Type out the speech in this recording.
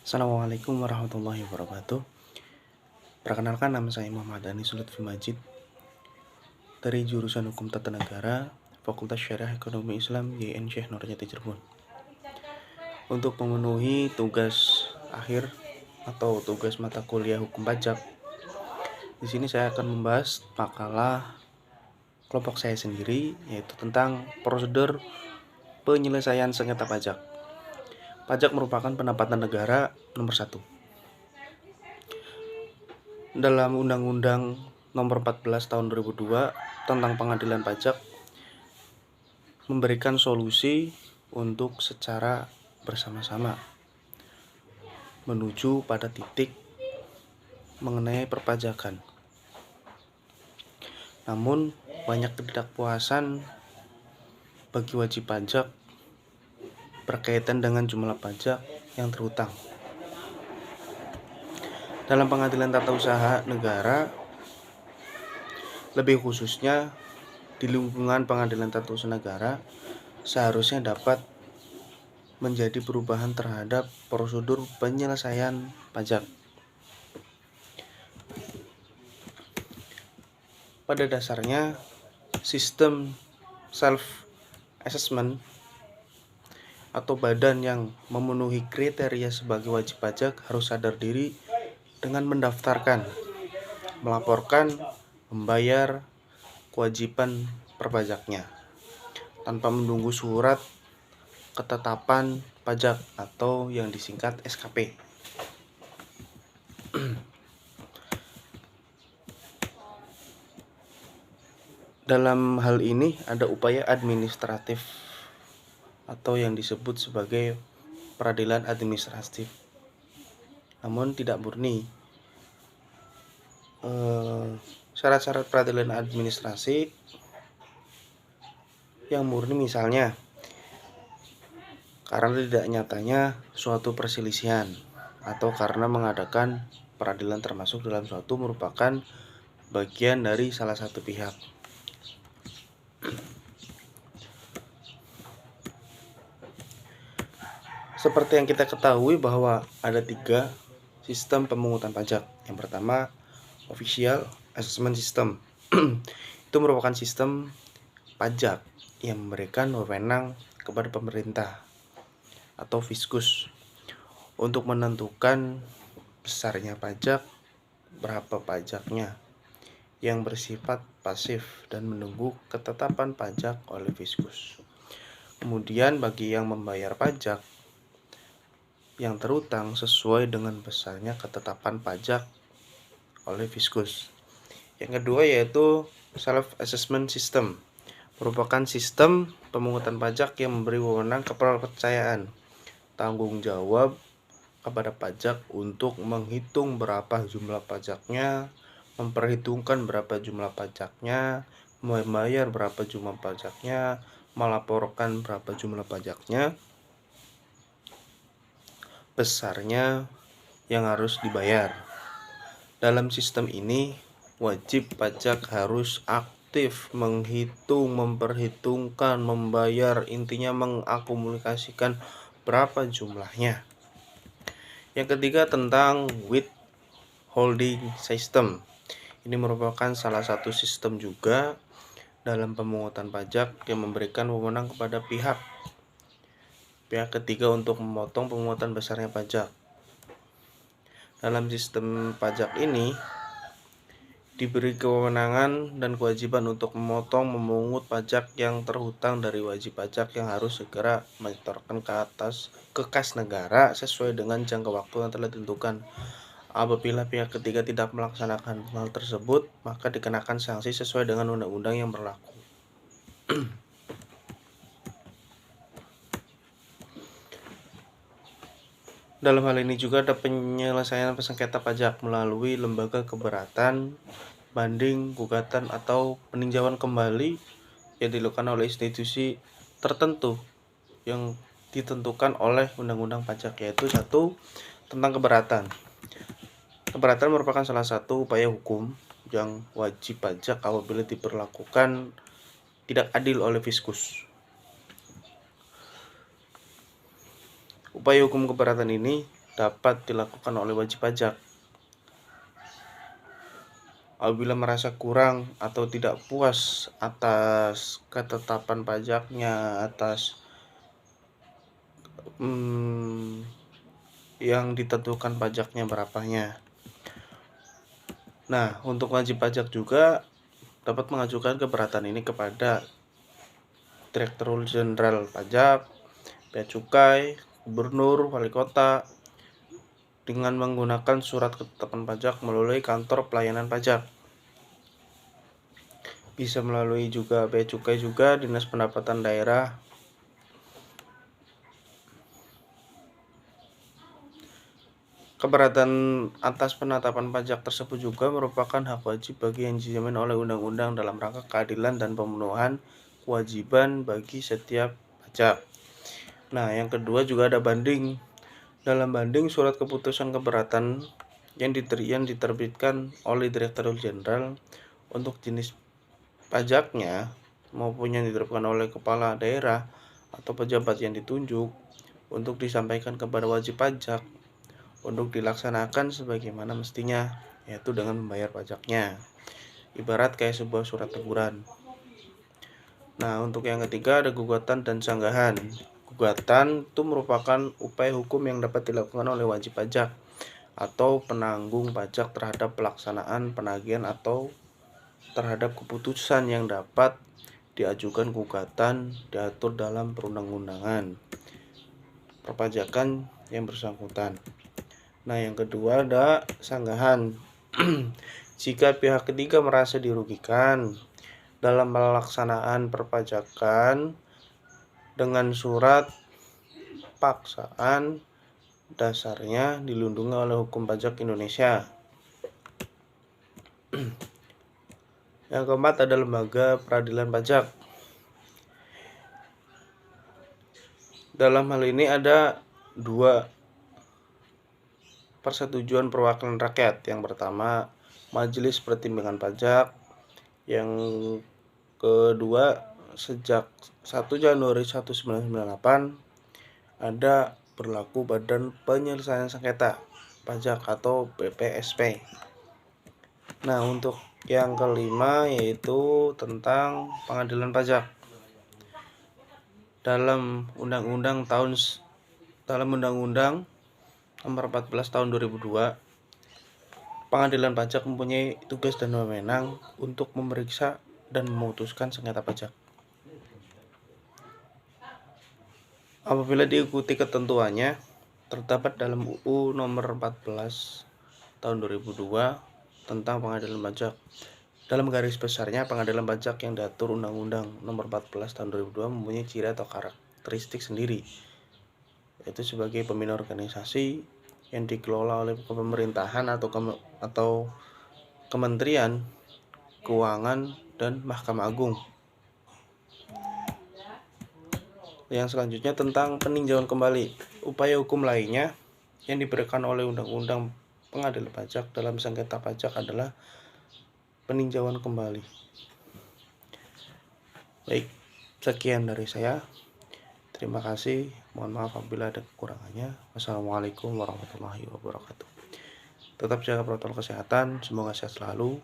Assalamualaikum warahmatullahi wabarakatuh. Perkenalkan, nama saya Muhammad Anis Lutfi Majid dari jurusan Hukum Tata Negara, Fakultas Syariah Ekonomi Islam YN Syekh Nurjati Cirebon. Untuk memenuhi tugas akhir atau tugas mata kuliah Hukum Pajak, di sini saya akan membahas makalah kelompok saya sendiri, yaitu tentang prosedur penyelesaian sengketa pajak. Pajak merupakan pendapatan negara nomor 1. Dalam Undang-Undang Nomor 14 Tahun 2002 tentang Pengadilan Pajak memberikan solusi untuk secara bersama-sama menuju pada titik mengenai perpajakan. Namun banyak ketidakpuasan bagi wajib pajak berkaitan dengan jumlah pajak yang terhutang. Dalam Pengadilan Tata Usaha Negara, lebih khususnya di lingkungan Pengadilan Tata Usaha Negara, seharusnya dapat menjadi perubahan terhadap prosedur penyelesaian pajak. Pada dasarnya, sistem self-assessment atau badan yang memenuhi kriteria sebagai wajib pajak harus sadar diri dengan mendaftarkan, melaporkan, membayar kewajiban perpajaknya tanpa menunggu surat ketetapan pajak atau yang disingkat SKP. Dalam hal ini ada upaya administratif atau yang disebut sebagai peradilan administratif, namun tidak murni. Syarat-syarat peradilan administrasi yang murni misalnya karena tidak nyatanya suatu perselisihan atau karena mengadakan peradilan termasuk dalam suatu merupakan bagian dari salah satu pihak. Seperti yang kita ketahui bahwa ada 3 sistem pemungutan pajak. Yang pertama, Official Assessment System. Itu merupakan sistem pajak yang memberikan wewenang kepada pemerintah atau fiskus untuk menentukan besarnya pajak, berapa pajaknya, yang bersifat pasif dan menunggu ketetapan pajak oleh fiskus. Kemudian bagi yang membayar pajak yang terhutang sesuai dengan besarnya ketetapan pajak oleh fiskus. Yang kedua yaitu self-assessment system, merupakan sistem pemungutan pajak yang memberi wewenang kepercayaan, tanggung jawab kepada pajak untuk menghitung berapa jumlah pajaknya, memperhitungkan berapa jumlah pajaknya, membayar berapa jumlah pajaknya, melaporkan berapa jumlah pajaknya, besarnya yang harus dibayar. Dalam sistem ini, wajib pajak harus aktif menghitung, memperhitungkan, membayar, intinya mengakumulasikan berapa jumlahnya. Yang ketiga tentang withholding system. Ini merupakan salah satu sistem juga dalam pemungutan pajak yang memberikan wewenang kepada pihak ketiga untuk memotong pemungutan besarnya pajak. Dalam sistem pajak ini diberi kewenangan dan kewajiban untuk memotong, memungut pajak yang terhutang dari wajib pajak yang harus segera menyetorkan ke kas negara sesuai dengan jangka waktu yang telah ditentukan. Apabila pihak ketiga tidak melaksanakan hal tersebut, maka dikenakan sanksi sesuai dengan undang-undang yang berlaku. Dalam hal ini juga ada penyelesaian sengketa pajak melalui lembaga keberatan, banding, gugatan, atau peninjauan kembali yang dilakukan oleh institusi tertentu yang ditentukan oleh undang-undang pajak, yaitu 1. Tentang keberatan. Keberatan merupakan salah satu upaya hukum yang wajib pajak apabila diperlakukan tidak adil oleh fiskus. Upaya hukum keberatan ini dapat dilakukan oleh wajib pajak. Apabila merasa kurang atau tidak puas atas ketetapan pajaknya, atas yang ditentukan pajaknya berapanya. Nah, untuk wajib pajak juga dapat mengajukan keberatan ini kepada Direktur Jenderal Pajak, Bea Cukai, Gubernur, Wali Kota, dengan menggunakan surat ketetapan pajak melalui kantor pelayanan pajak. Bisa melalui juga Bea Cukai juga, Dinas Pendapatan Daerah. Keberatan atas penetapan pajak tersebut juga merupakan hak wajib bagi yang dijamin oleh undang-undang dalam rangka keadilan dan pemenuhan kewajiban bagi setiap pajak. Nah, yang kedua juga ada banding. Dalam banding, surat keputusan keberatan yang diterbitkan oleh Direktur Jenderal untuk jenis pajaknya maupun yang diterapkan oleh kepala daerah atau pejabat yang ditunjuk untuk disampaikan kepada wajib pajak untuk dilaksanakan sebagaimana mestinya, yaitu dengan membayar pajaknya. Ibarat kayak sebuah surat teguran. Nah, untuk yang ketiga ada gugatan dan sanggahan. Gugatan itu merupakan upaya hukum yang dapat dilakukan oleh wajib pajak atau penanggung pajak terhadap pelaksanaan penagihan atau terhadap keputusan yang dapat diajukan gugatan diatur dalam perundang-undangan perpajakan yang bersangkutan. Nah, yang kedua ada sanggahan. Jika pihak ketiga merasa dirugikan dalam pelaksanaan perpajakan dengan surat paksaan dasarnya dilindungi oleh hukum pajak Indonesia. Yang keempat ada lembaga peradilan pajak. Dalam hal ini ada dua persetujuan perwakilan rakyat. Yang pertama Majelis Pertimbangan Pajak. Yang kedua sejak 1 Januari 1998 ada berlaku Badan Penyelesaian Sengketa Pajak atau BPSP. Nah, untuk yang kelima yaitu tentang pengadilan pajak. Dalam Undang-Undang Nomor 14 Tahun 2002, Pengadilan Pajak mempunyai tugas dan wewenang untuk memeriksa dan memutuskan sengketa pajak. Apabila diikuti ketentuannya terdapat dalam UU Nomor 14 Tahun 2002 tentang pengadilan pajak. Dalam garis besarnya, pengadilan pajak yang diatur Undang-Undang Nomor 14 Tahun 2002 mempunyai ciri atau karakteristik sendiri, yaitu sebagai pembina organisasi yang dikelola oleh pemerintahan atau Kementerian Keuangan dan Mahkamah Agung. Yang selanjutnya tentang peninjauan kembali. Upaya hukum lainnya yang diberikan oleh Undang-Undang Pengadilan Pajak dalam sengketa pajak adalah peninjauan kembali. Baik, sekian dari saya. Terima kasih. Mohon maaf apabila ada kekurangannya. Wassalamualaikum warahmatullahi wabarakatuh. Tetap jaga protokol kesehatan. Semoga sehat selalu.